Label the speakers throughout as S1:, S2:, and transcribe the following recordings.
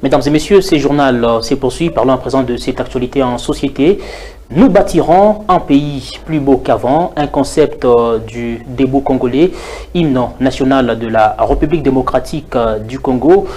S1: Mesdames et messieurs, ce journal se poursuit. Parlons à présent de cette actualité en société. Nous bâtirons un pays plus beau qu'avant, un concept du debout congolais, hymne national de la République démocratique du Congo.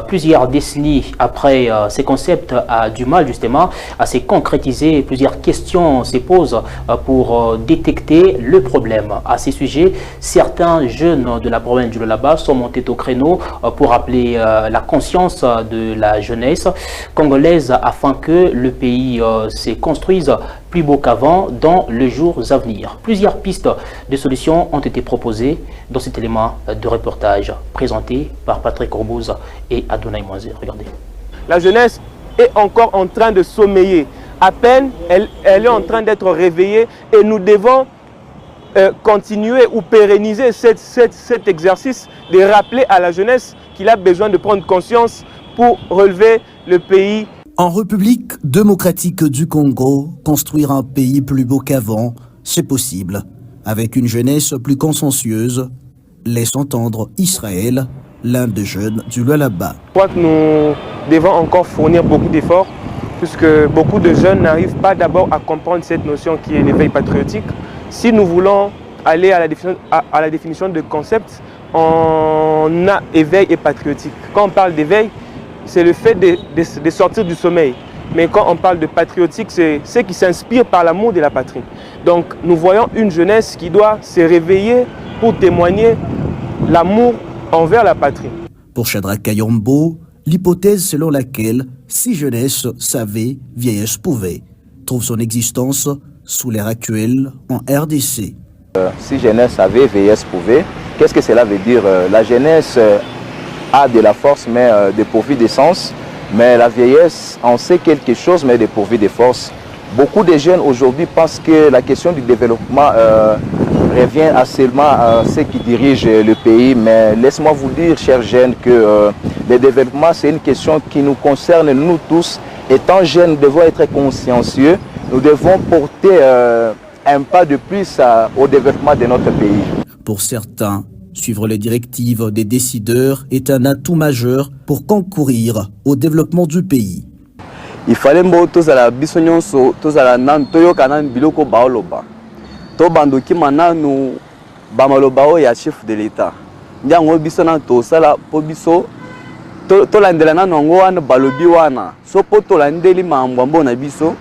S1: Plusieurs décennies après, ce concept a du mal justement à se concrétiser. Plusieurs questions se posent pour détecter le problème. À ce sujet, certains jeunes de la province du Lualaba sont montés au créneau pour appeler la conscience de la jeunesse congolaise afin que le pays se construise plus beau qu'avant dans les jours à venir. Plusieurs pistes de solutions ont été proposées dans cet élément de reportage présenté par Patrick Corbouze et Adonai Moisé. Regardez.
S2: La jeunesse est encore en train de sommeiller. À peine, elle est en train d'être réveillée et nous devons continuer ou pérenniser cet exercice de rappeler à la jeunesse qu'il a besoin de prendre conscience pour relever le pays.
S3: En République démocratique du Congo, construire un pays plus beau qu'avant, c'est possible. Avec une jeunesse plus consciencieuse, laisse entendre Israël, l'un des jeunes du Lualaba.
S2: Je crois que nous devons encore fournir beaucoup d'efforts, puisque beaucoup de jeunes n'arrivent pas d'abord à comprendre cette notion qui est l'éveil patriotique. Si nous voulons aller à la définition de concept, on a éveil et patriotique. Quand on parle d'éveil, c'est le fait de sortir du sommeil. Mais quand on parle de patriotique, c'est ce qui s'inspire par l'amour de la patrie. Donc nous voyons une jeunesse qui doit se réveiller pour témoigner l'amour envers la patrie.
S3: Pour Shadrach Kayombo, l'hypothèse selon laquelle si jeunesse savait, vieillesse pouvait, trouve son existence sous l'ère actuelle en RDC.
S4: Si jeunesse savait, vieillesse pouvait, qu'est-ce que cela veut dire? La jeunesse a de la force mais dépourvue de sens, mais la vieillesse en sait quelque chose mais dépourvue de force. Beaucoup de jeunes aujourd'hui pensent que la question du développement revient à seulement ceux qui dirigent le pays, mais laisse-moi vous dire, chers jeunes, que le développement c'est une question qui nous concerne nous tous. Étant jeunes, nous devons être consciencieux, nous devons porter un pas de plus au développement de notre pays.
S3: Pour certains, suivre les directives des décideurs est un atout majeur pour concourir au développement du pays.
S5: Il fallait que tous les bisonyons tous les toyokanan biloko baoloba. To bandoki mananu bamalobao ya chef de l'État. Ndango bisona to sala po biso to landela na ngo wana balobi wana. So po to landeli mambo mbona biso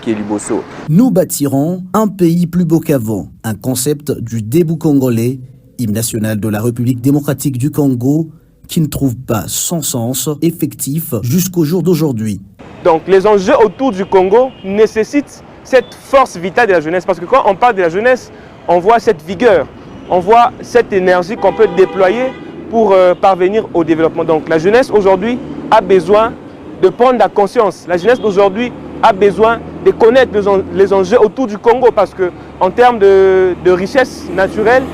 S5: ki liboso.
S3: Nous bâtirons un pays plus beau qu'avant, un concept du debout congolais, hymne national de la République démocratique du Congo, qui ne trouve pas son sens effectif jusqu'au jour d'aujourd'hui.
S2: Donc les enjeux autour du Congo nécessitent cette force vitale de la jeunesse, parce que quand on parle de la jeunesse, on voit cette vigueur, on voit cette énergie qu'on peut déployer pour parvenir au développement. Donc la jeunesse aujourd'hui a besoin de prendre la conscience. La jeunesse d'aujourd'hui a besoin de connaître les enjeux autour du Congo, parce qu'en termes de richesse naturelle,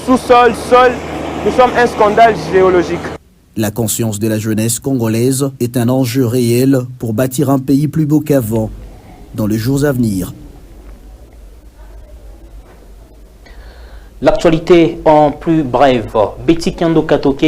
S2: sous-sol, sol, nous sommes un scandale géologique.
S3: La conscience de la jeunesse congolaise est un enjeu réel pour bâtir un pays plus beau qu'avant dans les jours à venir.
S1: L'actualité en plus brève. Betty Kiando Katoke